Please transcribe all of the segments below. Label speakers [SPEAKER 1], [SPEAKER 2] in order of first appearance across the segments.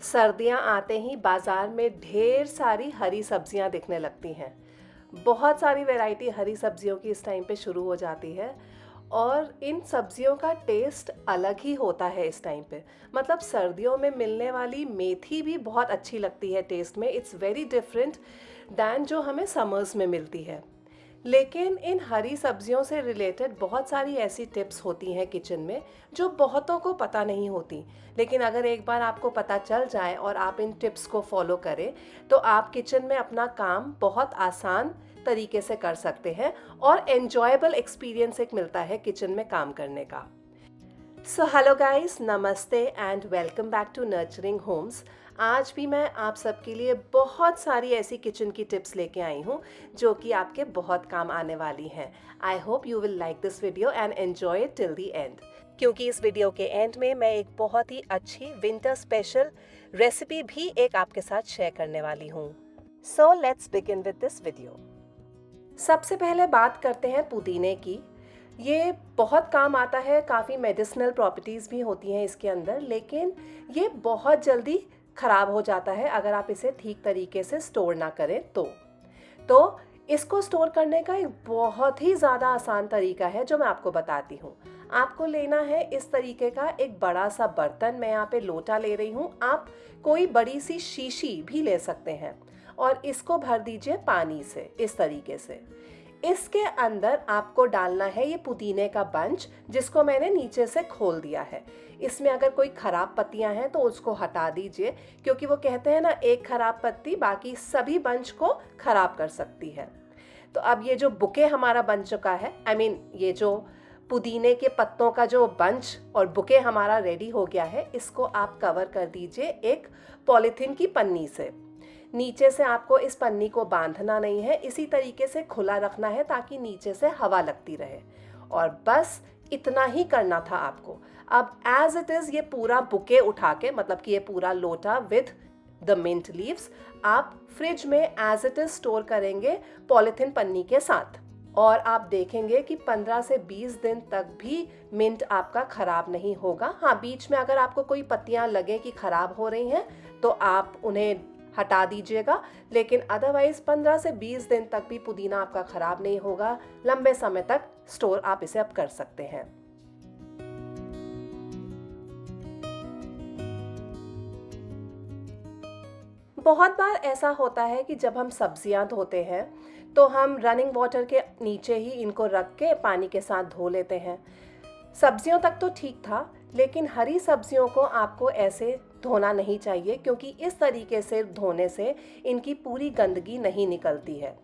[SPEAKER 1] सर्दियाँ आते ही बाज़ार में ढेर सारी हरी सब्जियाँ दिखने लगती हैं। बहुत सारी वैरायटी हरी सब्जियों की इस टाइम पे शुरू हो जाती है और इन सब्जियों का टेस्ट अलग ही होता है इस टाइम पे। मतलब सर्दियों में मिलने वाली मेथी भी बहुत अच्छी लगती है टेस्ट में। इट्स वेरी डिफरेंट दैन जो हमें समर्स में मिलती है। लेकिन इन हरी सब्जियों से रिलेटेड बहुत सारी ऐसी टिप्स होती हैं किचन में जो बहुतों को पता नहीं होती। लेकिन अगर एक बार आपको पता चल जाए और आप इन टिप्स को फॉलो करें तो आप किचन में अपना काम बहुत आसान तरीके से कर सकते हैं और एन्जॉयबल एक्सपीरियंस एक मिलता है किचन में काम करने का। सो हेलो गाइस, नमस्ते and welcome back to nurturing homes. आज भी मैं आप सबके लिए बहुत सारी ऐसी किचन की टिप्स लेके आई हूँ जो कि आपके बहुत काम आने वाली हैं। I hope you will like this video and enjoy it till the end, क्योंकि इस वीडियो के एंड में मैं एक बहुत ही अच्छी विंटर स्पेशल रेसिपी भी एक आपके साथ शेयर करने वाली हूँ। So let's begin with this video. सबसे पहले बात करते हैं पुदीने की। ये बहुत काम आता है, काफ़ी मेडिसिनल प्रॉपर्टीज़ भी होती हैं इसके अंदर, लेकिन ये बहुत जल्दी ख़राब हो जाता है अगर आप इसे ठीक तरीके से स्टोर ना करें तो इसको स्टोर करने का एक बहुत ही ज़्यादा आसान तरीका है जो मैं आपको बताती हूँ। आपको लेना है इस तरीके का एक बड़ा सा बर्तन। मैं यहाँ पे लोटा ले रही हूँ, आप कोई बड़ी सी शीशी भी ले सकते हैं और इसको भर दीजिए पानी से इस तरीके से। इसके अंदर आपको डालना है ये पुदीने का बंच जिसको मैंने नीचे से खोल दिया है। इसमें अगर कोई खराब पत्तियां हैं तो उसको हटा दीजिए, क्योंकि वो कहते हैं ना, एक खराब पत्ती बाकी सभी बंच को खराब कर सकती है। तो अब ये जो बुके हमारा बन चुका है, ये जो पुदीने के पत्तों का जो बंच और बुके हमारा रेडी हो गया है, इसको आप कवर कर दीजिए एक पॉलीथीन की पन्नी से। नीचे से आपको इस पन्नी को बांधना नहीं है, इसी तरीके से खुला रखना है ताकि नीचे से हवा लगती रहे। और बस इतना ही करना था आपको। अब एज इट इज़ ये पूरा बुके उठा के, मतलब कि ये पूरा लोटा विद द मिंट लीव्स, आप फ्रिज में एज इट इज़ स्टोर करेंगे पॉलीथिन पन्नी के साथ। और आप देखेंगे कि 15 से 20 दिन तक भी मिंट आपका ख़राब नहीं होगा। हाँ, बीच में अगर आपको कोई पत्तियां लगे कि ख़राब हो रही हैं तो आप उन्हें हटा दीजिएगा, लेकिन अदरवाइज 15 से 20 दिन तक भी पुदीना आपका ख़राब नहीं होगा। लंबे समय तक स्टोर आप इसे अब कर सकते हैं। बहुत बार ऐसा होता है कि जब हम सब्जियां धोते हैं तो हम रनिंग वाटर के नीचे ही इनको रख के पानी के साथ धो लेते हैं। सब्जियों तक तो ठीक था, लेकिन हरी सब्जियों को आपको ऐसे धोना नहीं चाहिए, क्योंकि इस तरीके से धोने से इनकी पूरी गंदगी नहीं निकलती है।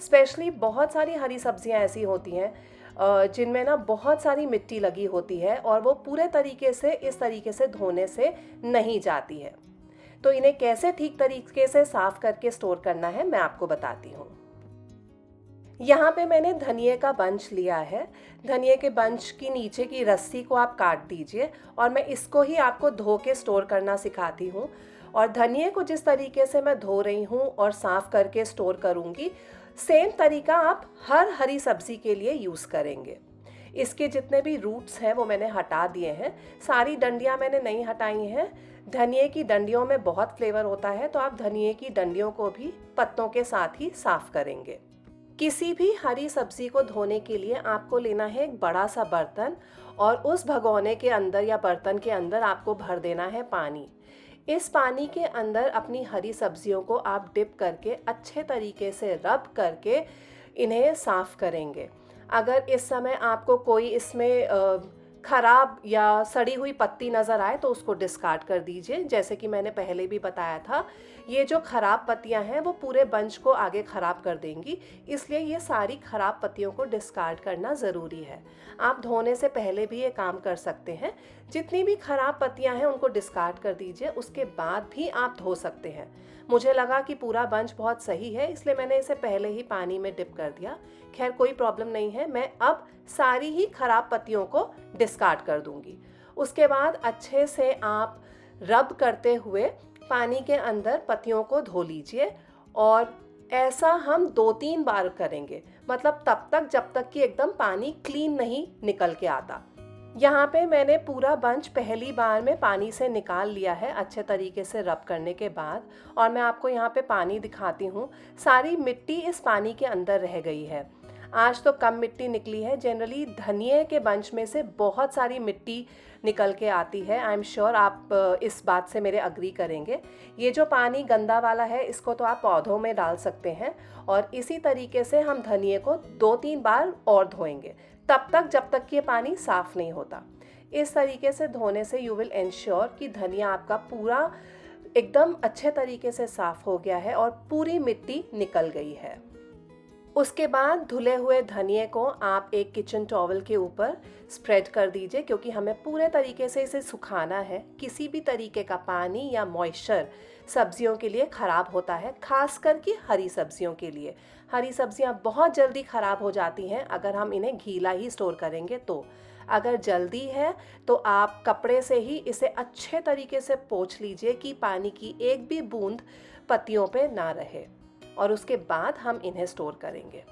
[SPEAKER 1] स्पेशली बहुत सारी हरी सब्जियां ऐसी होती हैं जिनमें ना बहुत सारी मिट्टी लगी होती है और वो पूरे तरीके से इस तरीके से धोने से नहीं जाती है। तो इन्हें कैसे ठीक तरीके से साफ़ करके स्टोर करना है मैं आपको बताती हूँ। यहाँ पे मैंने धनिए का बंच लिया है। धनिए के बंच की नीचे की रस्सी को आप काट दीजिए और मैं इसको ही आपको धो के स्टोर करना सिखाती हूँ। और धनिए को जिस तरीके से मैं धो रही हूँ और साफ़ करके स्टोर करूँगी, सेम तरीका आप हर हरी सब्ज़ी के लिए यूज़ करेंगे। इसके जितने भी रूट्स हैं वो मैंने हटा दिए हैं, सारी डंडियाँ मैंने नहीं हटाई हैं। धनिए की डंडियों में बहुत फ्लेवर होता है, तो आप धनिए की डंडियों को भी पत्तों के साथ ही साफ़ करेंगे। किसी भी हरी सब्जी को धोने के लिए आपको लेना है एक बड़ा सा बर्तन और उस भगोने के अंदर या बर्तन के अंदर आपको भर देना है पानी। इस पानी के अंदर अपनी हरी सब्जियों को आप डिप करके अच्छे तरीके से रब करके इन्हें साफ़ करेंगे। अगर इस समय आपको कोई इसमें खराब या सड़ी हुई पत्ती नज़र आए तो उसको डिस्कार्ड कर दीजिए। जैसे कि मैंने पहले भी बताया था, ये जो खराब पत्तियां हैं वो पूरे बंच को आगे ख़राब कर देंगी, इसलिए ये सारी खराब पत्तियों को डिस्कार्ड करना ज़रूरी है। आप धोने से पहले भी ये काम कर सकते हैं। जितनी भी खराब पत्तियां हैं उनको डिस्कार्ड कर दीजिए, उसके बाद भी आप धो सकते हैं। मुझे लगा कि पूरा बंच बहुत सही है, इसलिए मैंने इसे पहले ही पानी में डिप कर दिया। खैर, कोई प्रॉब्लम नहीं है, मैं अब सारी ही खराब पत्तियों को डिस्कार्ड कर दूंगी। उसके बाद अच्छे से आप रब करते हुए पानी के अंदर पत्तियों को धो लीजिए और ऐसा हम 2-3 बार करेंगे, मतलब तब तक जब तक कि एकदम पानी क्लीन नहीं निकल के आता। यहाँ पे मैंने पूरा बंच पहली बार में पानी से निकाल लिया है अच्छे तरीके से रब करने के बाद। और मैं आपको यहाँ पे पानी दिखाती हूँ। सारी मिट्टी इस पानी के अंदर रह गई है। आज तो कम मिट्टी निकली है। जनरली धनिए के बंच में से बहुत सारी मिट्टी निकल के आती है। आई एम श्योर आप इस बात से मेरे अग्री करेंगे। ये जो पानी गंदा वाला है इसको तो आप पौधों में डाल सकते हैं। और इसी तरीके से हम धनिए को 2-3 बार और धोएंगे, तब तक जब तक कि ये पानी साफ़ नहीं होता। इस तरीके से धोने से यू विल इंश्योर कि धनिया आपका पूरा एकदम अच्छे तरीके से साफ़ हो गया है और पूरी मिट्टी निकल गई है। उसके बाद धुले हुए धनिए को आप एक किचन टॉवल के ऊपर स्प्रेड कर दीजिए, क्योंकि हमें पूरे तरीके से इसे सुखाना है। किसी भी तरीके का पानी या मॉइस्चर सब्जियों के लिए ख़राब होता है, खास करके हरी सब्जियों के लिए। हरी सब्जियां बहुत जल्दी ख़राब हो जाती हैं अगर हम इन्हें गीला ही स्टोर करेंगे तो। अगर जल्दी है तो आप कपड़े से ही इसे अच्छे तरीके से पोंछ लीजिए कि पानी की एक भी बूंद पत्तियों पे ना रहे, और उसके बाद हम इन्हें स्टोर करेंगे।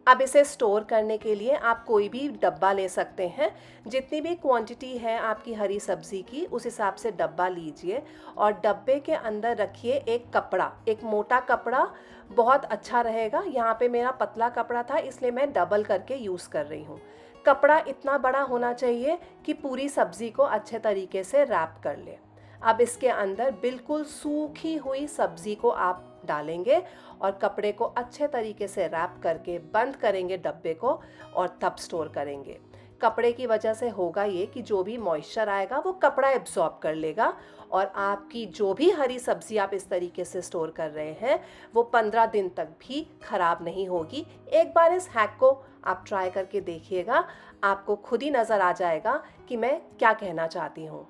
[SPEAKER 1] अब इसे स्टोर करने के लिए आप कोई भी डब्बा ले सकते हैं। जितनी भी क्वांटिटी है आपकी हरी सब्ज़ी की उस हिसाब से डब्बा लीजिए, और डब्बे के अंदर रखिए एक कपड़ा, एक मोटा कपड़ा बहुत अच्छा रहेगा। यहाँ पे मेरा पतला कपड़ा था इसलिए मैं डबल करके यूज़ कर रही हूँ। कपड़ा इतना बड़ा होना चाहिए कि पूरी सब्ज़ी को अच्छे तरीके से रैप कर ले। अब इसके अंदर बिल्कुल सूखी हुई सब्ज़ी को आप डालेंगे और कपड़े को अच्छे तरीके से रैप करके बंद करेंगे डब्बे को, और तब स्टोर करेंगे। कपड़े की वजह से होगा ये कि जो भी मॉइस्चर आएगा वो कपड़ा एब्जॉर्ब कर लेगा, और आपकी जो भी हरी सब्ज़ी आप इस तरीके से स्टोर कर रहे हैं वो 15 दिन तक भी ख़राब नहीं होगी। एक बार इस हैक को आप ट्राई करके देखिएगा, आपको खुद ही नज़र आ जाएगा कि मैं क्या कहना चाहती हूँ।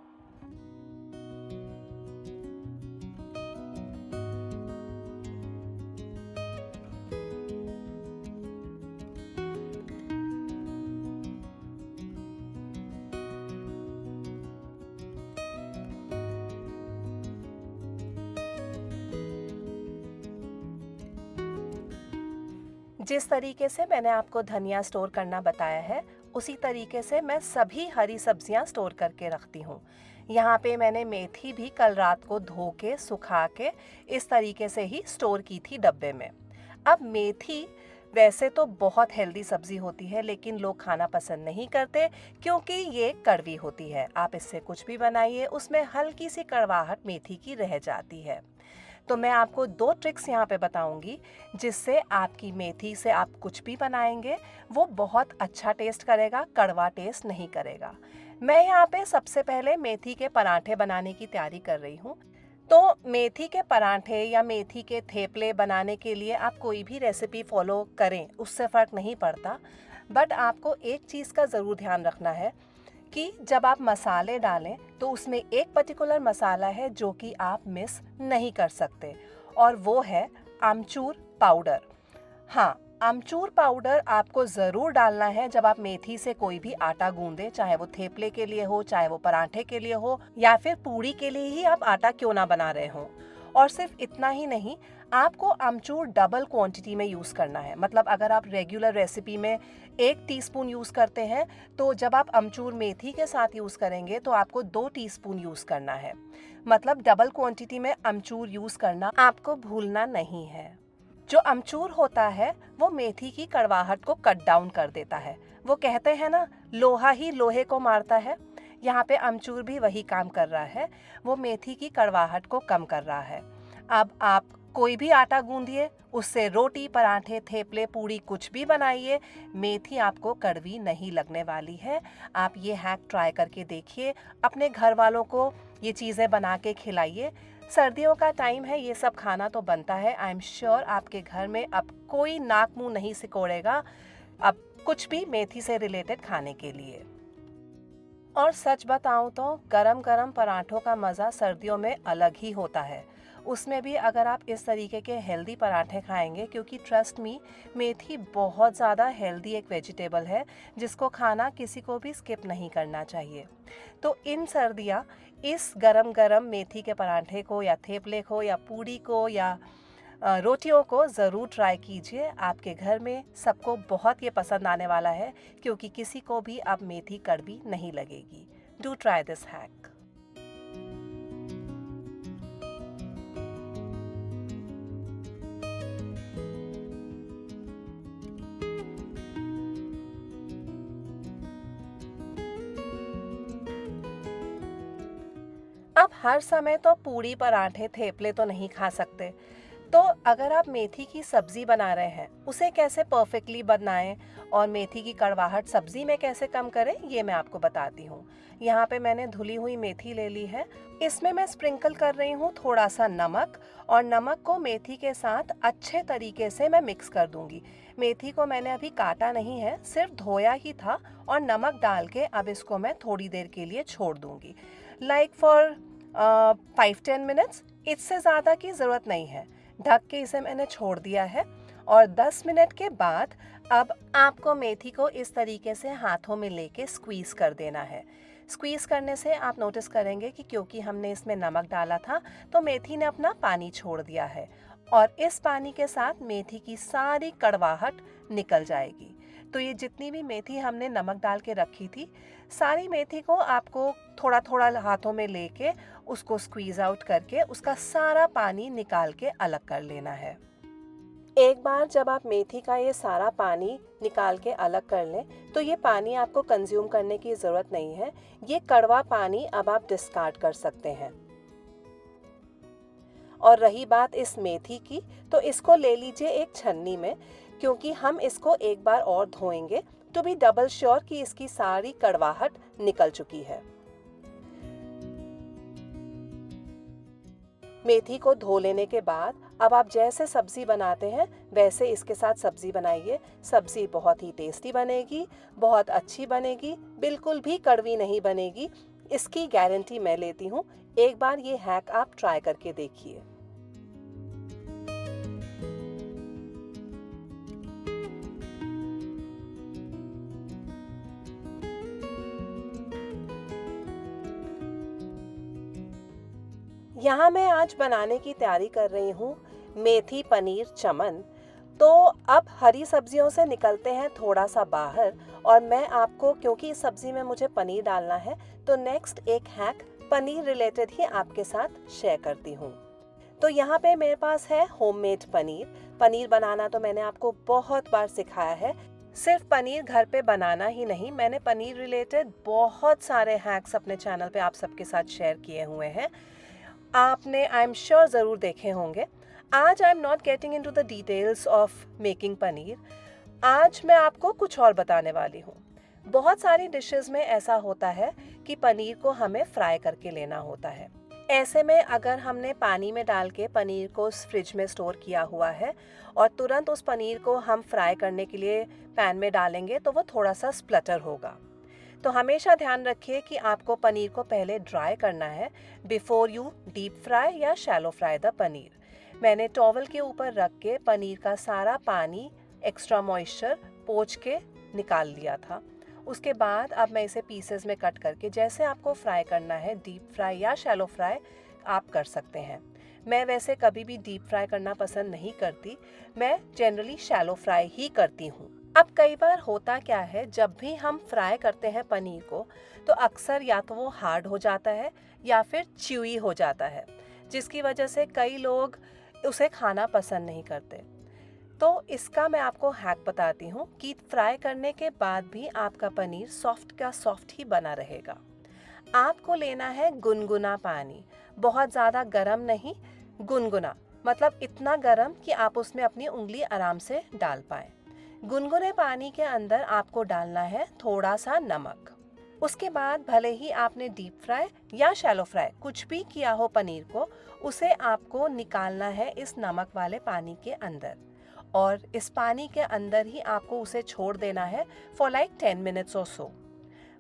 [SPEAKER 1] जिस तरीके से मैंने आपको धनिया स्टोर करना बताया है उसी तरीके से मैं सभी हरी सब्जियां स्टोर करके रखती हूँ। यहाँ पे मैंने मेथी भी कल रात को धो के सुखा के इस तरीके से ही स्टोर की थी डब्बे में। अब मेथी वैसे तो बहुत हेल्दी सब्जी होती है, लेकिन लोग खाना पसंद नहीं करते क्योंकि ये कड़वी होती है। आप इससे कुछ भी बनाइए उसमें हल्की सी कड़वाहट मेथी की रह जाती है। तो मैं आपको 2 ट्रिक्स यहाँ पे बताऊंगी जिससे आपकी मेथी से आप कुछ भी बनाएंगे वो बहुत अच्छा टेस्ट करेगा, कड़वा टेस्ट नहीं करेगा। मैं यहाँ पे सबसे पहले मेथी के पराठे बनाने की तैयारी कर रही हूँ। तो मेथी के पराठे या मेथी के थेपले बनाने के लिए आप कोई भी रेसिपी फॉलो करें उससे फ़र्क नहीं पड़ता, बट आपको एक चीज़ का ज़रूर ध्यान रखना है कि जब आप मसाले डालें तो उसमें एक पर्टिकुलर मसाला है जो कि आप मिस नहीं कर सकते, और वो है आमचूर पाउडर। हाँ, आमचूर पाउडर आपको ज़रूर डालना है जब आप मेथी से कोई भी आटा गूंदें, चाहे वो थेपले के लिए हो, चाहे वो पराठे के लिए हो, या फिर पूड़ी के लिए ही आप आटा क्यों ना बना रहे हों। और सिर्फ इतना ही नहीं, आपको आमचूर डबल क्वांटिटी में यूज़ करना है। मतलब अगर आप रेगुलर रेसिपी में 1 टीस्पून यूज़ करते हैं तो जब आप अमचूर मेथी के साथ यूज़ करेंगे तो आपको 2 टीस्पून यूज़ करना है। मतलब डबल क्वांटिटी में अमचूर यूज़ करना आपको भूलना नहीं है। जो अमचूर होता है वो मेथी की कड़वाहट को कट डाउन कर देता है। वो कहते हैं ना, लोहा ही लोहे को मारता है। यहाँ पे अमचूर भी वही काम कर रहा है, वो मेथी की कड़वाहट को कम कर रहा है। अब आप कोई भी आटा गूंदिए, उससे रोटी, पराठे, थेपले, पूड़ी कुछ भी बनाइए, मेथी आपको कड़वी नहीं लगने वाली है। आप ये हैक ट्राई करके देखिए, अपने घर वालों को ये चीज़ें बना के खिलाइए। सर्दियों का टाइम है, ये सब खाना तो बनता है। आई एम श्योर आपके घर में अब कोई नाक मुंह नहीं सिकोड़ेगा अब कुछ भी मेथी से रिलेटेड खाने के लिए। और सच बताऊं तो गरम गरम पराठों का मज़ा सर्दियों में अलग ही होता है। उसमें भी अगर आप इस तरीके के हेल्दी पराठे खाएंगे, क्योंकि ट्रस्ट मी, मेथी बहुत ज़्यादा हेल्दी एक वेजिटेबल है जिसको खाना किसी को भी स्किप नहीं करना चाहिए। तो इन सर्दियाँ इस गरम गरम मेथी के पराठे को या थेपले को या पूड़ी को या रोटियों को ज़रूर ट्राई कीजिए। आपके घर में सबको बहुत ये पसंद आने वाला है, क्योंकि किसी को भी अब मेथी कड़वी नहीं लगेगी। Do try this hack. अब हर समय तो पूड़ी पराठे थेपले तो नहीं खा सकते, तो अगर आप मेथी की सब्जी बना रहे हैं, उसे कैसे परफेक्टली बनाएं और मेथी की कड़वाहट सब्जी में कैसे कम करें, ये मैं आपको बताती हूँ। यहाँ पे मैंने धुली हुई मेथी ले ली है। इसमें मैं स्प्रिंकल कर रही हूँ थोड़ा सा नमक, और नमक को मेथी के साथ अच्छे तरीके से मैं मिक्स कर दूंगी। मेथी को मैंने अभी काटा नहीं है, सिर्फ धोया ही था, और नमक डाल के अब इसको मैं थोड़ी देर के लिए छोड़ दूंगी, लाइक फॉर 5-10 मिनट्स। इससे ज़्यादा की ज़रूरत नहीं है। ढक के इसे मैंने छोड़ दिया है, और 10 मिनट के बाद अब आपको मेथी को इस तरीके से हाथों में लेके स्क्वीज़ कर देना है। स्क्वीज़ करने से आप नोटिस करेंगे कि क्योंकि हमने इसमें नमक डाला था, तो मेथी ने अपना पानी छोड़ दिया है, और इस पानी के साथ मेथी की सारी कड़वाहट निकल जाएगी। तो ये जितनी भी मेथी हमने नमक डाल के रखी थी, सारी मेथी को आपको थोड़ा थोड़ा हाथों में लेके उसको स्क्वीज़ आउट करके उसका सारा पानी निकाल के अलग कर लेना है। एक बार जब आप मेथी का ये सारा पानी निकाल के अलग कर लें, तो ये पानी आपको कंज्यूम करने की ज़रूरत नहीं है। ये कड़वा पानी अब आप डिस्कार्ड कर सकते हैं। और रही बात इस मेथी की, तो इसको ले लीजिए एक छन्नी में, क्योंकि हम इसको एक बार और धोएंगे टू बी डबल श्योर कि इसकी सारी कड़वाहट निकल चुकी है। मेथी को धो लेने के बाद अब आप जैसे सब्जी बनाते हैं वैसे इसके साथ सब्जी बनाइए। सब्जी बहुत ही टेस्टी बनेगी, बहुत अच्छी बनेगी, बिल्कुल भी कड़वी नहीं बनेगी, इसकी गारंटी मैं लेती हूँ। एक बार ये हैक आप ट्राई करके देखिए। यहाँ मैं आज बनाने की तैयारी कर रही हूँ मेथी पनीर चमन। तो अब हरी सब्जियों से निकलते हैं थोड़ा सा बाहर, और मैं आपको, क्योंकि इस सब्जी में मुझे पनीर डालना है, तो नेक्स्ट एक हैक पनीर रिलेटेड ही आपके साथ शेयर करती हूँ। तो यहाँ पे मेरे पास है होममेड पनीर। पनीर बनाना तो मैंने आपको बहुत बार सिखाया है। सिर्फ पनीर घर पे बनाना ही नहीं, मैंने पनीर रिलेटेड बहुत सारे हैक्स अपने चैनल पे आप सबके साथ शेयर किए हुए हैं। आपने आई एम श्योर ज़रूर देखे होंगे। आज I am not getting into the details of making paneer. आज मैं आपको कुछ और बताने वाली हूँ। बहुत सारी डिशेस में ऐसा होता है कि पनीर को हमें फ्राई करके लेना होता है। ऐसे में अगर हमने पानी में डाल के पनीर को फ्रिज में स्टोर किया हुआ है और तुरंत उस पनीर को हम फ्राई करने के लिए पैन में डालेंगे, तो वो थोड़ा सा स्प्लटर होगा। तो हमेशा ध्यान रखिए कि आपको पनीर को पहले ड्राई करना है बिफोर यू डीप फ्राई या शैलो फ्राई द पनीर। मैंने टॉवल के ऊपर रख के पनीर का सारा पानी, एक्स्ट्रा मॉइस्चर पोंछ के निकाल लिया था। उसके बाद अब मैं इसे पीसेस में कट करके, जैसे आपको फ्राई करना है, डीप फ्राई या शैलो फ्राई आप कर सकते हैं। मैं वैसे कभी भी डीप फ्राई करना पसंद नहीं करती, मैं जनरली शैलो फ्राई ही करती हूँ। अब कई बार होता क्या है, जब भी हम फ्राई करते हैं पनीर को, तो अक्सर या तो वो हार्ड हो जाता है या फिर च्यूई हो जाता है, जिसकी वजह से कई लोग उसे खाना पसंद नहीं करते। तो इसका मैं आपको हैक बताती हूँ कि फ्राई करने के बाद भी आपका पनीर सॉफ्ट का सॉफ्ट ही बना रहेगा। आपको लेना है गुनगुना पानी, बहुत ज़्यादा गर्म नहीं, गुनगुना मतलब इतना गर्म कि आप उसमें अपनी उंगली आराम से डाल पाएँ। गुनगुने पानी के अंदर आपको डालना है थोड़ा सा नमक। उसके बाद भले ही आपने डीप फ्राई या शैलो फ्राई कुछ भी किया हो पनीर को, उसे आपको निकालना है इस नमक वाले पानी के अंदर, और इस पानी के अंदर ही आपको उसे छोड़ देना है फॉर लाइक 10 मिनट्स और सो।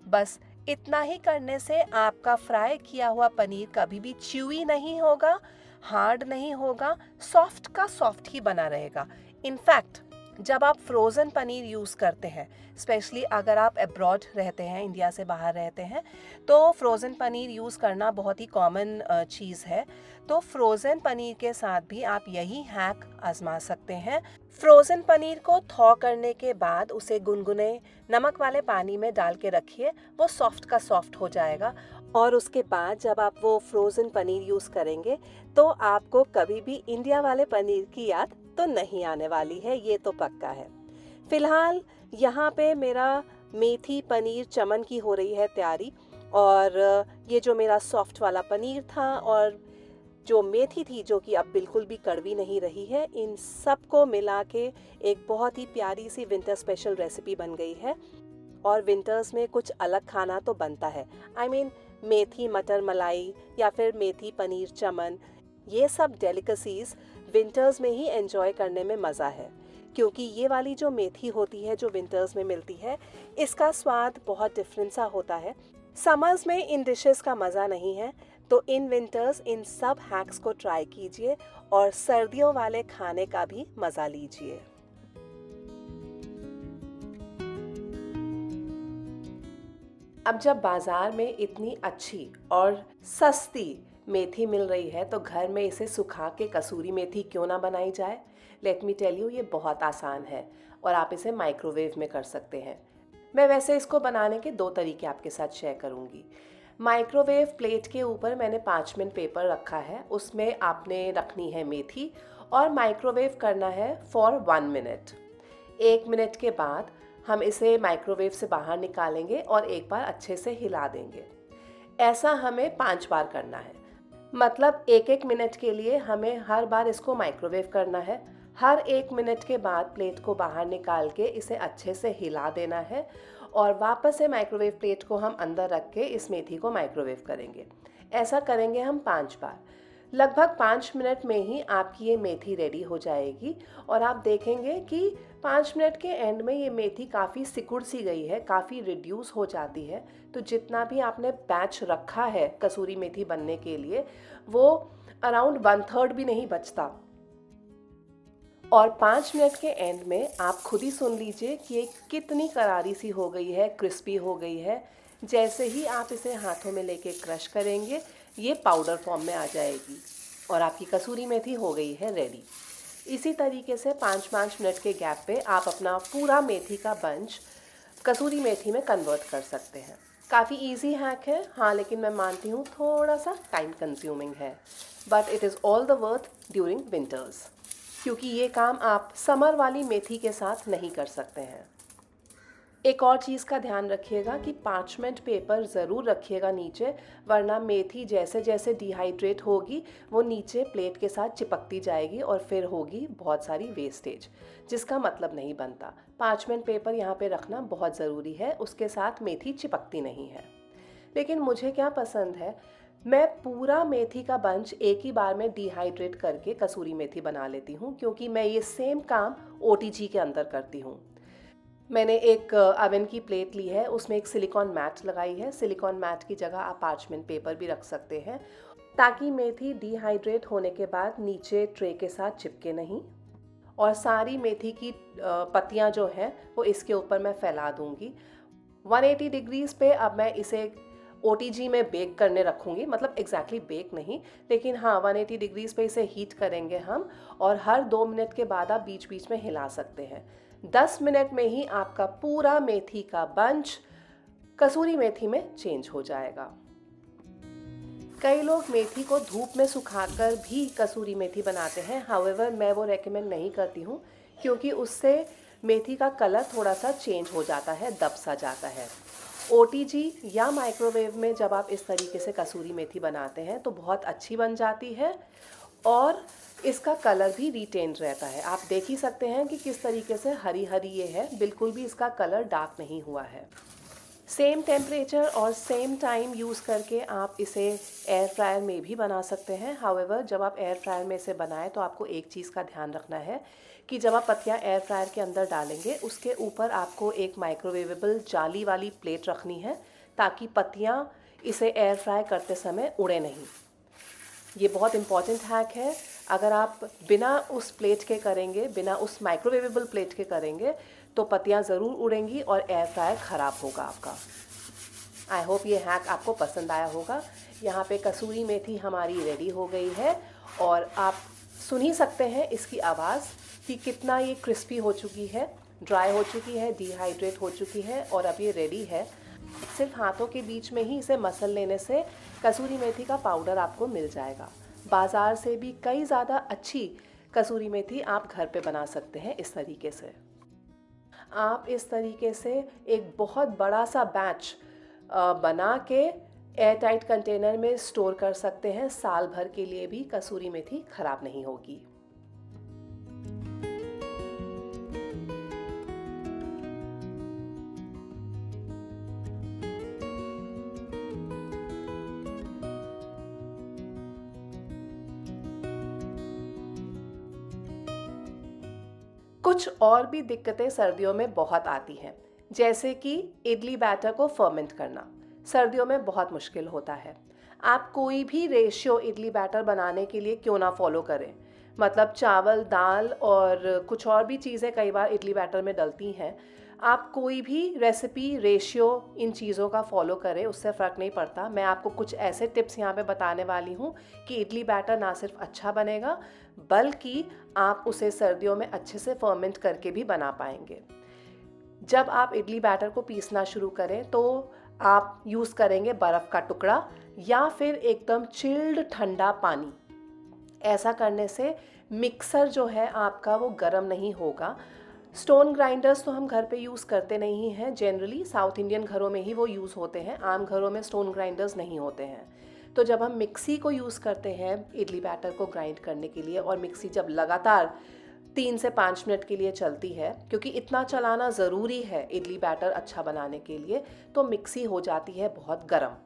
[SPEAKER 1] बस इतना ही करने से आपका फ्राई किया हुआ पनीर कभी भी च्यूई नहीं होगा, हार्ड नहीं होगा, सॉफ्ट का सॉफ्ट ही बना रहेगा। इनफैक्ट जब आप फ्रोज़न पनीर यूज़ करते हैं, स्पेशली अगर आप अब्रॉड रहते हैं, इंडिया से बाहर रहते हैं, तो फ्रोज़न पनीर यूज़ करना बहुत ही कॉमन चीज़ है। तो फ्रोज़न पनीर के साथ भी आप यही हैक आज़मा सकते हैं। फ्रोज़न पनीर को थॉ करने के बाद उसे गुनगुने नमक वाले पानी में डाल के रखिए, वो सॉफ्ट का सॉफ्ट हो जाएगा। और उसके बाद जब आप वो फ्रोज़न पनीर यूज़ करेंगे, तो आपको कभी भी इंडिया वाले पनीर की याद तो नहीं आने वाली है, ये तो पक्का है। फ़िलहाल यहाँ पे मेरा मेथी पनीर चमन की हो रही है तैयारी, और ये जो मेरा सॉफ्ट वाला पनीर था और जो मेथी थी जो कि अब बिल्कुल भी कड़वी नहीं रही है, इन सब को मिला के एक बहुत ही प्यारी सी विंटर स्पेशल रेसिपी बन गई है। और विंटर्स में कुछ अलग खाना तो बनता है। आई मीन मेथी मटर मलाई या फिर मेथी पनीर चमन, ये सब डेलिकेसीज विंटर्स में ही एंजॉय करने में मज़ा है, क्योंकि ये वाली जो मेथी होती है जो विंटर्स में मिलती है, इसका स्वाद बहुत डिफरेंट सा होता है। समर्स में इन डिशेस का मज़ा नहीं है, तो इन विंटर्स इन सब हैक्स को ट्राई कीजिए और सर्दियों वाले खाने का भी मज़ा लीजिए। अब जब बाज़ार में इतनी अच्छी और सस्ती मेथी मिल रही है, तो घर में इसे सुखा के कसूरी मेथी क्यों ना बनाई जाए। लेट मी टेल यू, ये बहुत आसान है और आप इसे माइक्रोवेव में कर सकते हैं। मैं वैसे इसको बनाने के 2 तरीके आपके साथ शेयर करूँगी। माइक्रोवेव प्लेट के ऊपर मैंने 5 मिनट पेपर रखा है, उसमें आपने रखनी है मेथी और माइक्रोवेव करना है फॉर 1 मिनट। 1 मिनट के बाद हम इसे माइक्रोवेव से बाहर निकालेंगे और एक बार अच्छे से हिला देंगे। ऐसा हमें 5 बार करना है, मतलब 1-1 मिनट के लिए हमें हर बार इसको माइक्रोवेव करना है। हर 1 मिनट के बाद प्लेट को बाहर निकाल के इसे अच्छे से हिला देना है और वापस से माइक्रोवेव प्लेट को हम अंदर रख के इस मेथी को माइक्रोवेव करेंगे। ऐसा करेंगे हम 5 बार। लगभग 5 मिनट में ही आपकी ये मेथी रेडी हो जाएगी और आप देखेंगे कि 5 मिनट के एंड में ये मेथी काफ़ी सिकुड़ सी गई है, काफ़ी रिड्यूस हो जाती है। तो जितना भी आपने बैच रखा है कसूरी मेथी बनने के लिए, वो अराउंड 1/3 भी नहीं बचता। और 5 मिनट के एंड में आप खुद ही सुन लीजिए कि ये कितनी करारी सी हो गई है, क्रिस्पी हो गई है। जैसे ही आप इसे हाथों में लेके क्रश करेंगे, ये पाउडर फॉर्म में आ जाएगी और आपकी कसूरी मेथी हो गई है रेडी। इसी तरीके से 5-5 मिनट के गैप पे आप अपना पूरा मेथी का बंच कसूरी मेथी में कन्वर्ट कर सकते हैं। काफ़ी इजी हैक है, हाँ, लेकिन मैं मानती हूँ थोड़ा सा टाइम कंज्यूमिंग है, but it is all the worth during winters, क्योंकि ये काम आप समर वाली मेथी के साथ नहीं कर सकते हैं। एक और चीज़ का ध्यान रखिएगा कि पार्चमेंट पेपर ज़रूर रखिएगा नीचे, वरना मेथी जैसे जैसे डिहाइड्रेट होगी वो नीचे प्लेट के साथ चिपकती जाएगी और फिर होगी बहुत सारी वेस्टेज, जिसका मतलब नहीं बनता। पार्चमेंट पेपर यहाँ पे रखना बहुत ज़रूरी है, उसके साथ मेथी चिपकती नहीं है। लेकिन मुझे क्या पसंद है, मैं पूरा मेथी का बंच एक ही बार में डिहाइड्रेट करके कसूरी मेथी बना लेती हूँ, क्योंकि मैं ये सेम काम ओटीजी के अंदर करती हूँ। मैंने एक अवन की प्लेट ली है, उसमें एक सिलिकॉन मैट लगाई है। सिलिकॉन मैट की जगह आप पार्चमेंट पेपर भी रख सकते हैं, ताकि मेथी डिहाइड्रेट होने के बाद नीचे ट्रे के साथ चिपके नहीं। और सारी मेथी की पत्तियां जो हैं वो इसके ऊपर मैं फैला दूंगी। 180 डिग्रीज़ पे अब मैं इसे ओटीजी में बेक करने रखूँगी, मतलब एग्जैक्टली बेक नहीं, लेकिन हाँ 180 डिग्रीज़ पे इसे हीट करेंगे हम, और हर 2 मिनट के बाद आप बीच बीच में हिला सकते हैं। 10 मिनट में ही आपका पूरा मेथी का बंच कसूरी मेथी में चेंज हो जाएगा। कई लोग मेथी को धूप में सुखाकर भी कसूरी मेथी बनाते हैं, हाउएवर मैं वो रेकमेंड नहीं करती हूँ, क्योंकि उससे मेथी का कलर थोड़ा सा चेंज हो जाता है, दब सा जाता है। ओटीजी या माइक्रोवेव में जब आप इस तरीके से कसूरी मेथी बनाते हैं तो बहुत अच्छी बन जाती है और इसका कलर भी रिटेन्ड रहता है। आप देख ही सकते हैं कि किस तरीके से हरी हरी ये है, बिल्कुल भी इसका कलर डार्क नहीं हुआ है। सेम टेम्परेचर और सेम टाइम यूज़ करके आप इसे एयर फ्रायर में भी बना सकते हैं। हाउएवर जब आप एयर फ्रायर में इसे बनाएं तो आपको एक चीज़ का ध्यान रखना है कि जब आप पत्तियाँ एयर फ्रायर के अंदर डालेंगे, उसके ऊपर आपको एक माइक्रोवेवेबल जाली वाली प्लेट रखनी है, ताकि पत्तियाँ इसे एयर फ्राई करते समय उड़े नहीं। ये बहुत इम्पॉर्टेंट हैक है। अगर आप बिना उस प्लेट के करेंगे, बिना उस माइक्रोवेवेबल प्लेट के करेंगे तो पत्तियाँ ज़रूर उड़ेंगी और एयर फ्रायर ख़राब होगा आपका। आई होप ये हैक आपको पसंद आया होगा। यहाँ पे कसूरी मेथी हमारी रेडी हो गई है और आप सुन ही सकते हैं इसकी आवाज़ कि कितना ये क्रिस्पी हो चुकी है, ड्राई हो चुकी है, डिहाइड्रेट हो चुकी है और अब ये रेडी है। सिर्फ हाथों के बीच में ही इसे मसल लेने से कसूरी मेथी का पाउडर आपको मिल जाएगा। बाज़ार से भी कई ज़्यादा अच्छी कसूरी मेथी आप घर पे बना सकते हैं इस तरीके से। आप इस तरीके से एक बहुत बड़ा सा बैच बना के एयर टाइट कंटेनर में स्टोर कर सकते हैं। साल भर के लिए भी कसूरी मेथी ख़राब नहीं होगी। कुछ और भी दिक्कतें सर्दियों में बहुत आती हैं, जैसे कि इडली बैटर को फर्मेंट करना सर्दियों में बहुत मुश्किल होता है। आप कोई भी रेशियो इडली बैटर बनाने के लिए क्यों ना फॉलो करें, मतलब चावल, दाल और कुछ और भी चीज़ें कई बार इडली बैटर में डलती हैं। आप कोई भी रेसिपी, रेशियो इन चीज़ों का फॉलो करें, उससे फ़र्क नहीं पड़ता। मैं आपको कुछ ऐसे टिप्स यहाँ पे बताने वाली हूँ कि इडली बैटर ना सिर्फ अच्छा बनेगा बल्कि आप उसे सर्दियों में अच्छे से फर्मेंट करके भी बना पाएंगे। जब आप इडली बैटर को पीसना शुरू करें तो आप यूज़ करेंगे बर्फ़ का टुकड़ा या फिर एकदम चिल्ड ठंडा पानी। ऐसा करने से मिक्सर जो है आपका वो गर्म नहीं होगा। स्टोन ग्राइंडर्स तो हम घर पे यूज़ करते नहीं हैं, जनरली साउथ इंडियन घरों में ही वो यूज़ होते हैं, आम घरों में स्टोन ग्राइंडर्स नहीं होते हैं। तो जब हम मिक्सी को यूज़ करते हैं इडली बैटर को ग्राइंड करने के लिए, और मिक्सी जब लगातार 3 से 5 मिनट के लिए चलती है, क्योंकि इतना चलाना ज़रूरी है इडली बैटर अच्छा बनाने के लिए, तो मिक्सी हो जाती है बहुत गर्म।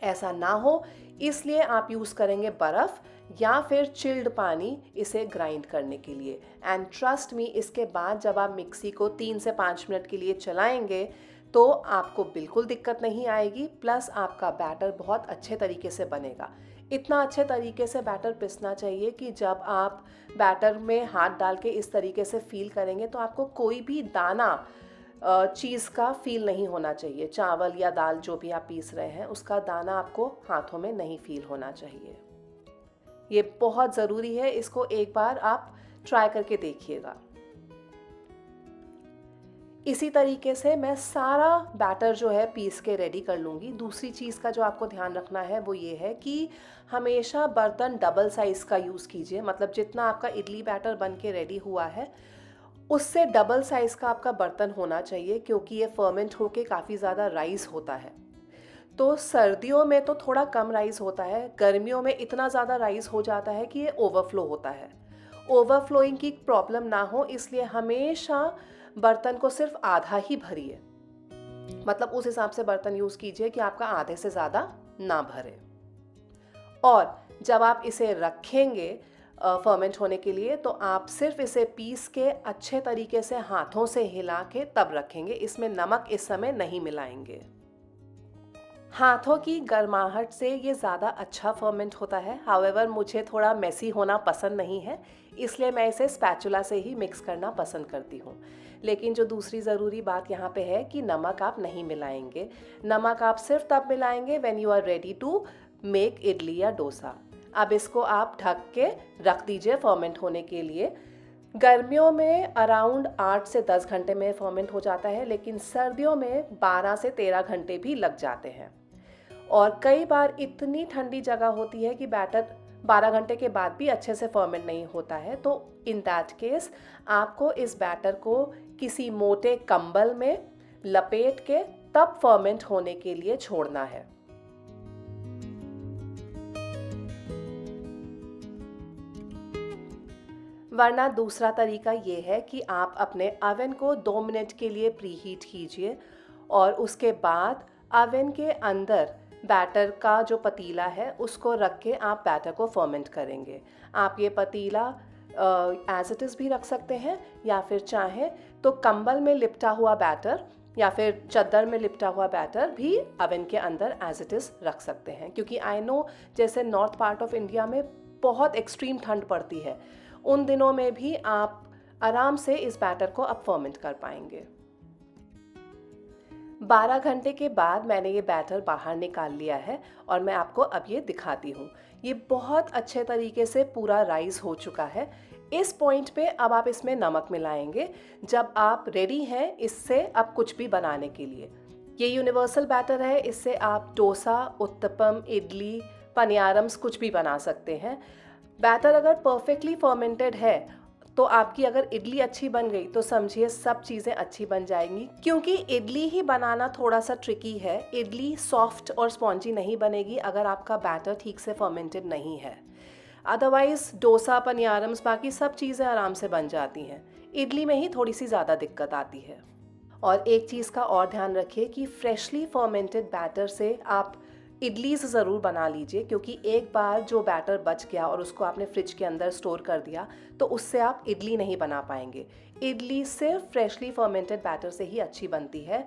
[SPEAKER 1] ऐसा ना हो इसलिए आप यूज़ करेंगे बर्फ़ या फिर चिल्ड पानी इसे ग्राइंड करने के लिए। एंड ट्रस्ट मी, इसके बाद जब आप मिक्सी को 3 से 5 मिनट के लिए चलाएंगे तो आपको बिल्कुल दिक्कत नहीं आएगी, प्लस आपका बैटर बहुत अच्छे तरीके से बनेगा। इतना अच्छे तरीके से बैटर पिसना चाहिए कि जब आप बैटर में हाथ डाल के इस तरीके से फील करेंगे तो आपको कोई भी दाना चीज़ का फील नहीं होना चाहिए। चावल या दाल जो भी आप पीस रहे हैं उसका दाना आपको हाथों में नहीं फील होना चाहिए। ये बहुत ज़रूरी है, इसको एक बार आप ट्राई करके देखिएगा। इसी तरीके से मैं सारा बैटर जो है पीस के रेडी कर लूँगी। दूसरी चीज़ का जो आपको ध्यान रखना है वो ये है कि हमेशा बर्तन डबल साइज़ का यूज़ कीजिए। मतलब जितना आपका इडली बैटर बन के रेडी हुआ है उससे डबल साइज़ का आपका बर्तन होना चाहिए, क्योंकि ये फर्मेंट होके काफ़ी ज़्यादा राइस होता है। तो सर्दियों में तो थोड़ा कम राइस होता है, गर्मियों में इतना ज़्यादा राइस हो जाता है कि ये ओवरफ्लो होता है। ओवरफ्लोइंग की प्रॉब्लम ना हो इसलिए हमेशा बर्तन को सिर्फ आधा ही भरिए। मतलब उस हिसाब से बर्तन यूज़ कीजिए कि आपका आधे से ज़्यादा ना भरे। और जब आप इसे रखेंगे फर्मेंट होने के लिए तो आप सिर्फ इसे पीस के अच्छे तरीके से हाथों से हिला के तब रखेंगे। इसमें नमक इस समय नहीं मिलाएंगे। हाथों की गर्माहट से ये ज़्यादा अच्छा फर्मेंट होता है। हाउएवर मुझे थोड़ा मेसी होना पसंद नहीं है, इसलिए मैं इसे स्पैचुला से ही मिक्स करना पसंद करती हूँ। लेकिन जो दूसरी ज़रूरी बात यहाँ पे है कि नमक आप नहीं मिलाएंगे। नमक आप सिर्फ तब मिलाएंगे when you are ready to make idli या डोसा। अब इसको आप ढक के रख दीजिए फर्मेंट होने के लिए। गर्मियों में अराउंड 8 से 10 घंटे में फर्मेंट हो जाता है, लेकिन सर्दियों में 12 से 13 घंटे भी लग जाते हैं। और कई बार इतनी ठंडी जगह होती है कि बैटर 12 घंटे के बाद भी अच्छे से फर्मेंट नहीं होता है। तो इन दैट केस आपको इस बैटर को किसी मोटे कंबल में लपेट के तब फर्मेंट होने के लिए छोड़ना है। वरना दूसरा तरीका ये है कि आप अपने अवन को 2 मिनट के लिए प्रीहीट कीजिए और उसके बाद अवन के अंदर बैटर का जो पतीला है उसको रख के आप बैटर को फर्मेंट करेंगे। आप ये पतीला एज इट इज़ भी रख सकते हैं या फिर चाहें तो कंबल में लिपटा हुआ बैटर या फिर चद्दर में लिपटा हुआ बैटर भी अवन के अंदर एज इट इज़ रख सकते हैं। क्योंकि आई नो जैसे नॉर्थ पार्ट ऑफ इंडिया में बहुत एक्सट्रीम ठंड पड़ती है, उन दिनों में भी आप आराम से इस बैटर को अब फर्मेंट कर पाएंगे। 12 घंटे के बाद मैंने ये बैटर बाहर निकाल लिया है और मैं आपको अब ये दिखाती हूँ। ये बहुत अच्छे तरीके से पूरा राइस हो चुका है। इस पॉइंट पे अब आप इसमें नमक मिलाएंगे जब आप रेडी हैं इससे अब कुछ भी बनाने के लिए। ये यूनिवर्सल बैटर है, इससे आप डोसा, उत्तपम, इडली, पनियारम्स कुछ भी बना सकते हैं। बैटर अगर परफेक्टली फर्मेंटेड है तो आपकी अगर इडली अच्छी बन गई तो समझिए सब चीज़ें अच्छी बन जाएंगी। क्योंकि इडली ही बनाना थोड़ा सा ट्रिकी है, इडली सॉफ्ट और स्पॉन्जी नहीं बनेगी अगर आपका बैटर ठीक से फर्मेंटेड नहीं है। अदरवाइज़ डोसा, पनियारम्स, बाकी सब चीज़ें आराम से बन जाती हैं। इडली में ही थोड़ी सी ज़्यादा दिक्कत आती है। और एक चीज़ का और ध्यान रखिए कि फ्रेशली फर्मेंटेड बैटर से आप इडलीज़ ज़रूर बना लीजिए, क्योंकि एक बार जो बैटर बच गया और उसको आपने फ्रिज के अंदर स्टोर कर दिया तो उससे आप इडली नहीं बना पाएंगे। इडली सिर्फ फ्रेशली फर्मेंटेड बैटर से ही अच्छी बनती है।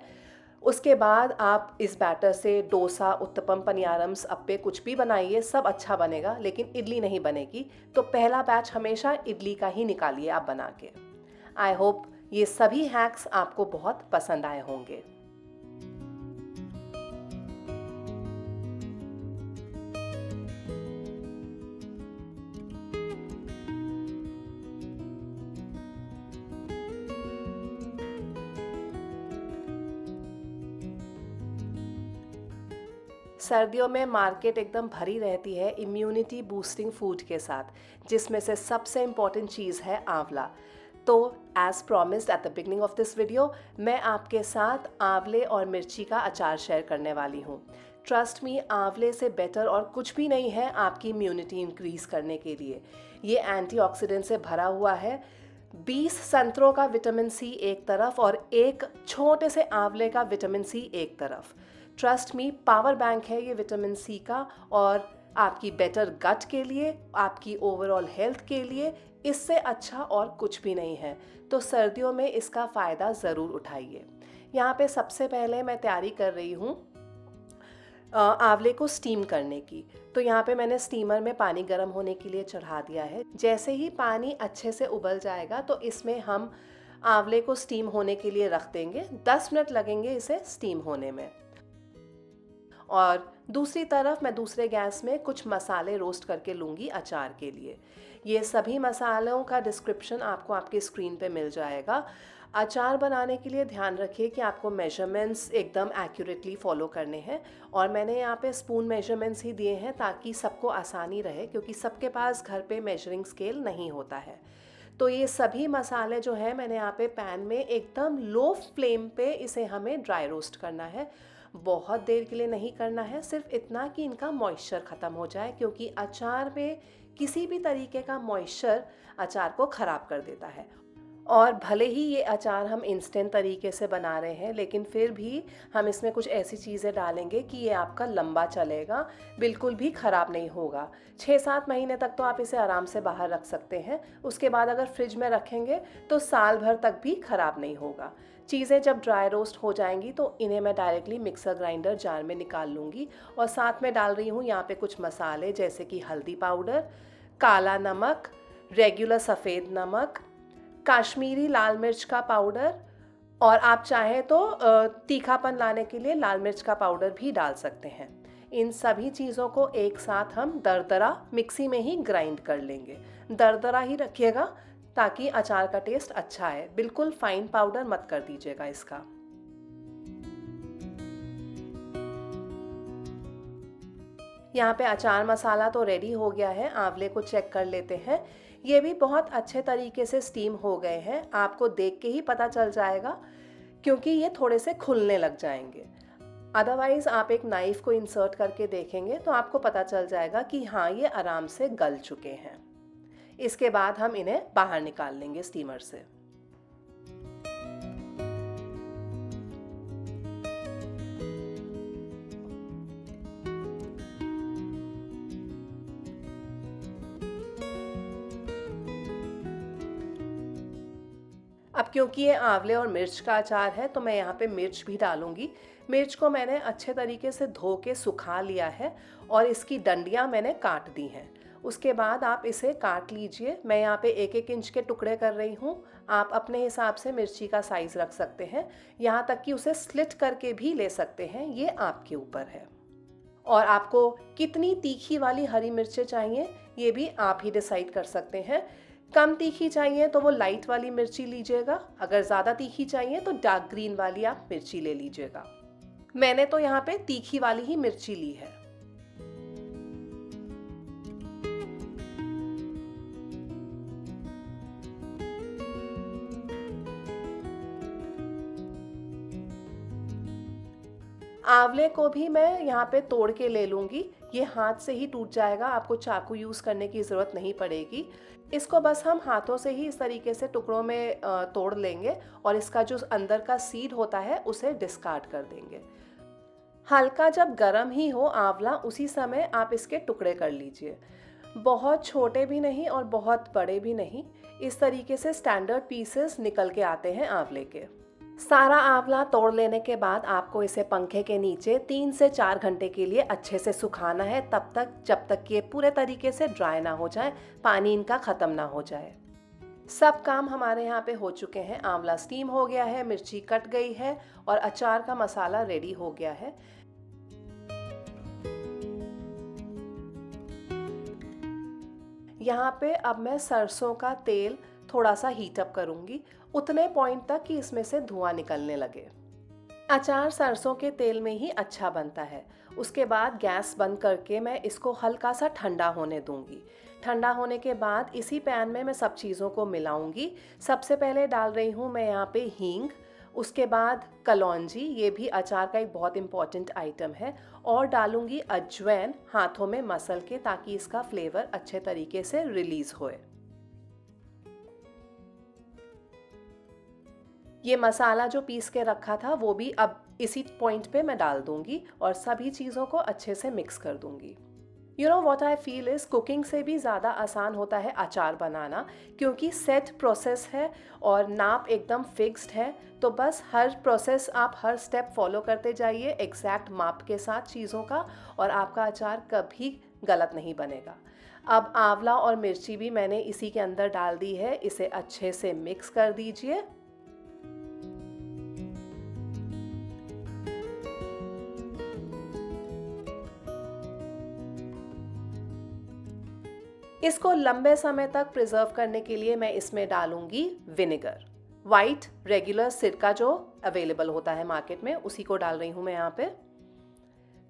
[SPEAKER 1] उसके बाद आप इस बैटर से डोसा, उत्तपम, पनियारम्स, अप्पे कुछ भी बनाइए, सब अच्छा बनेगा, लेकिन इडली नहीं बनेगी। तो पहला बैच हमेशा इडली का ही निकालिए आप बना के। आई होप ये सभी हैक्स आपको बहुत पसंद आए होंगे। सर्दियों में मार्केट एकदम भरी रहती है इम्यूनिटी बूस्टिंग फूड के साथ, जिसमें से सबसे इम्पॉर्टेंट चीज़ है आंवला। तो as promised at the beginning of this video, मैं आपके साथ आंवले और मिर्ची का अचार शेयर करने वाली हूँ। ट्रस्ट मी, आंवले से बेटर और कुछ भी नहीं है आपकी इम्यूनिटी इंक्रीज़ करने के लिए। ये एंटीऑक्सीडेंट से भरा हुआ है। 20 संतरों का विटामिन सी एक तरफ और एक छोटे से आंवले का विटामिन सी एक तरफ। ट्रस्ट मी, पावर बैंक है ये विटामिन सी का, और आपकी बेटर गट के लिए, आपकी ओवरऑल हेल्थ के लिए इससे अच्छा और कुछ भी नहीं है। तो सर्दियों में इसका फ़ायदा ज़रूर उठाइए। यहाँ पे सबसे पहले मैं तैयारी कर रही हूँ आंवले को स्टीम करने की। तो यहाँ पे मैंने स्टीमर में पानी गर्म होने के लिए चढ़ा दिया है। जैसे ही पानी अच्छे से उबल जाएगा तो इसमें हम आंवले को स्टीम होने के लिए रख देंगे। 10 मिनट लगेंगे इसे स्टीम होने में। और दूसरी तरफ मैं दूसरे गैस में कुछ मसाले रोस्ट करके लूँगी अचार के लिए। ये सभी मसालों का डिस्क्रिप्शन आपको आपकी स्क्रीन पे मिल जाएगा। अचार बनाने के लिए ध्यान रखिए कि आपको मेजरमेंट्स एकदम एक्यूरेटली फॉलो करने हैं, और मैंने यहाँ पे स्पून मेजरमेंट्स ही दिए हैं ताकि सबको आसानी रहे, क्योंकि सबके पास घर पे मेजरिंग स्केल नहीं होता है। तो ये सभी मसाले जो है मैंने यहाँ पे पैन में एकदम लो फ्लेम पे इसे हमें ड्राई रोस्ट करना है। बहुत देर के लिए नहीं करना है, सिर्फ इतना कि इनका मॉइस्चर ख़त्म हो जाए, क्योंकि अचार में किसी भी तरीके का मॉइस्चर अचार को ख़राब कर देता है। और भले ही ये अचार हम इंस्टेंट तरीके से बना रहे हैं, लेकिन फिर भी हम इसमें कुछ ऐसी चीज़ें डालेंगे कि ये आपका लंबा चलेगा, बिल्कुल भी ख़राब नहीं होगा। 6-7 महीने तक तो आप इसे आराम से बाहर रख सकते हैं। उसके बाद अगर फ्रिज में रखेंगे तो साल भर तक भी ख़राब नहीं होगा। चीज़ें जब ड्राई रोस्ट हो जाएंगी तो इन्हें मैं डायरेक्टली मिक्सर ग्राइंडर जार में निकाल लूँगी, और साथ में डाल रही हूँ यहाँ पे कुछ मसाले, जैसे कि हल्दी पाउडर, काला नमक, रेगुलर सफ़ेद नमक, काश्मीरी लाल मिर्च का पाउडर, और आप चाहें तो तीखापन लाने के लिए लाल मिर्च का पाउडर भी डाल सकते हैं। इन सभी चीज़ों को एक साथ हम दरदरा मिक्सी में ही ग्राइंड कर लेंगे। दरदरा ही रखिएगा ताकि अचार का टेस्ट अच्छा है। बिल्कुल फाइन पाउडर मत कर दीजिएगा इसका। यहाँ पे अचार मसाला तो रेडी हो गया है। आंवले को चेक कर लेते हैं। ये भी बहुत अच्छे तरीके से स्टीम हो गए हैं। आपको देख के ही पता चल जाएगा, क्योंकि ये थोड़े से खुलने लग जाएंगे। अदरवाइज़ आप एक नाइफ़ को इंसर्ट करके देखेंगे तो आपको पता चल जाएगा कि हाँ, ये आराम से गल चुके हैं। इसके बाद हम इन्हें बाहर निकाल लेंगे स्टीमर से। अब क्योंकि ये आंवले और मिर्च का अचार है तो मैं यहाँ पे मिर्च भी डालूंगी। मिर्च को मैंने अच्छे तरीके से धो के सुखा लिया है और इसकी डंडियाँ मैंने काट दी हैं। उसके बाद आप इसे काट लीजिए। मैं यहाँ पे 1-1 इंच के टुकड़े कर रही हूँ। आप अपने हिसाब से मिर्ची का साइज़ रख सकते हैं, यहाँ तक कि उसे स्लिट करके भी ले सकते हैं, ये आपके ऊपर है। और आपको कितनी तीखी वाली हरी मिर्चें चाहिए ये भी आप ही डिसाइड कर सकते हैं। कम तीखी चाहिए तो वो लाइट वाली मिर्ची लीजिएगा, अगर ज़्यादा तीखी चाहिए तो डार्क ग्रीन वाली आप मिर्ची ले लीजिएगा। मैंने तो यहाँ पे तीखी वाली ही मिर्ची ली है। आंवले को भी मैं यहाँ पे तोड़ के ले लूँगी। ये हाथ से ही टूट जाएगा, आपको चाकू यूज़ करने की ज़रूरत नहीं पड़ेगी। इसको बस हम हाथों से ही इस तरीके से टुकड़ों में तोड़ लेंगे और इसका जो अंदर का सीड होता है उसे डिस्कार्ड कर देंगे। हल्का जब गर्म ही हो आंवला, उसी समय आप इसके टुकड़े कर लीजिए। बहुत छोटे भी नहीं और बहुत बड़े भी नहीं, इस तरीके से स्टैंडर्ड पीसेस निकल के आते हैं आंवले के। सारा आंवला तोड़ लेने के बाद आपको इसे पंखे के नीचे 3 से 4 घंटे के लिए अच्छे से सुखाना है, तब तक जब तक कि ये पूरे तरीके से ड्राई ना हो जाए, पानी इनका ख़त्म ना हो जाए। सब काम हमारे यहाँ पे हो चुके हैं। आंवला स्टीम हो गया है, मिर्ची कट गई है और अचार का मसाला रेडी हो गया है। यहाँ पे अब मैं सरसों का तेल थोड़ा सा हीट अप करूँगी, उतने पॉइंट तक कि इसमें से धुआं निकलने लगे। अचार सरसों के तेल में ही अच्छा बनता है। उसके बाद गैस बंद करके मैं इसको हल्का सा ठंडा होने दूंगी। ठंडा होने के बाद इसी पैन में मैं सब चीज़ों को मिलाऊंगी। सबसे पहले डाल रही हूँ मैं यहाँ पे हींग, उसके बाद कलौंजी, ये भी अचार का एक बहुत इम्पॉर्टेंट आइटम है, और डालूंगी अजवाइन हाथों में मसल के, ताकि इसका फ्लेवर अच्छे तरीके से रिलीज़ होए। ये मसाला जो पीस के रखा था वो भी अब इसी पॉइंट पे मैं डाल दूंगी और सभी चीज़ों को अच्छे से मिक्स कर दूंगी। You know what I feel is cooking से भी ज़्यादा आसान होता है अचार बनाना, क्योंकि सेट प्रोसेस है और नाप एकदम फिक्स्ड है। तो बस हर प्रोसेस आप हर स्टेप फॉलो करते जाइए एग्जैक्ट माप के साथ चीज़ों का, और आपका अचार कभी गलत नहीं बनेगा। अब आंवला और मिर्ची भी मैंने इसी के अंदर डाल दी है, इसे अच्छे से मिक्स कर दीजिए। इसको लंबे समय तक प्रिजर्व करने के लिए मैं इसमें डालूंगी विनेगर। वाइट रेगुलर सिरका जो अवेलेबल होता है मार्केट में, उसी को डाल रही हूँ मैं यहाँ पे।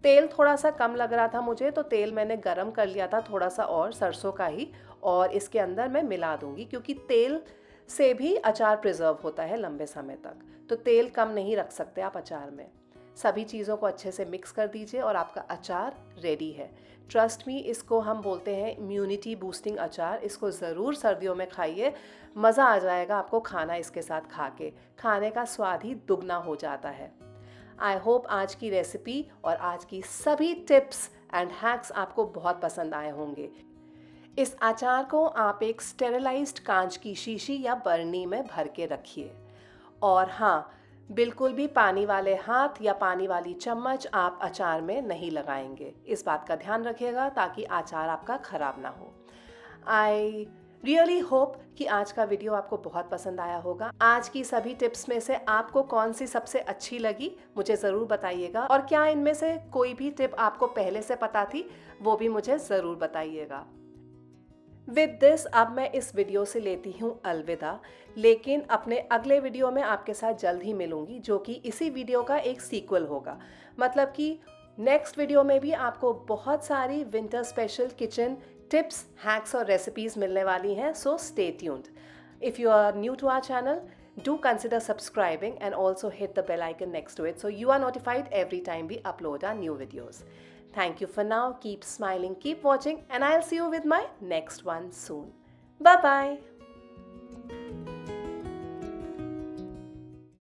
[SPEAKER 1] तेल थोड़ा सा कम लग रहा था मुझे, तो तेल मैंने गरम कर लिया था थोड़ा सा और, सरसों का ही, और इसके अंदर मैं मिला दूंगी, क्योंकि तेल से भी अचार प्रिजर्व होता है लंबे समय तक, तो तेल कम नहीं रख सकते आप अचार में। सभी चीज़ों को अच्छे से मिक्स कर दीजिए और आपका अचार रेडी है। ट्रस्ट मी, इसको हम बोलते हैं इम्यूनिटी बूस्टिंग अचार। इसको ज़रूर सर्दियों में खाइए, मज़ा आ जाएगा आपको खाना इसके साथ खा के, खाने का स्वाद ही दुगना हो जाता है। आई होप आज की रेसिपी और आज की सभी टिप्स एंड हैक्स आपको बहुत पसंद आए होंगे। इस अचार को आप एक स्टेरिलाइज्ड कांच की शीशी या बरनी में भर के रखिए, और हाँ, बिल्कुल भी पानी वाले हाथ या पानी वाली चम्मच आप अचार में नहीं लगाएंगे। इस बात का ध्यान रखिएगा ताकि अचार आपका ख़राब ना हो। आई रियली होप कि आज का वीडियो आपको बहुत पसंद आया होगा। आज की सभी टिप्स में से आपको कौन सी सबसे अच्छी लगी मुझे ज़रूर बताइएगा, और क्या इनमें से कोई भी टिप आपको पहले से पता थी वो भी मुझे ज़रूर बताइएगा। विद दिस अब मैं इस वीडियो से लेती हूँ अलविदा, लेकिन अपने अगले वीडियो में आपके साथ जल्द ही मिलूँगी, जो कि इसी वीडियो का एक सीक्वल होगा। मतलब कि नेक्स्ट वीडियो में भी आपको बहुत सारी winter special kitchen tips, hacks और रेसिपीज़ मिलने वाली हैं, so stay tuned. If you are new to our channel, do consider subscribing and also hit the bell icon next to it so you are notified every time we upload our new videos. Thank you for now. Keep smiling, keep watching, and I'll see you with my next one soon. Bye bye.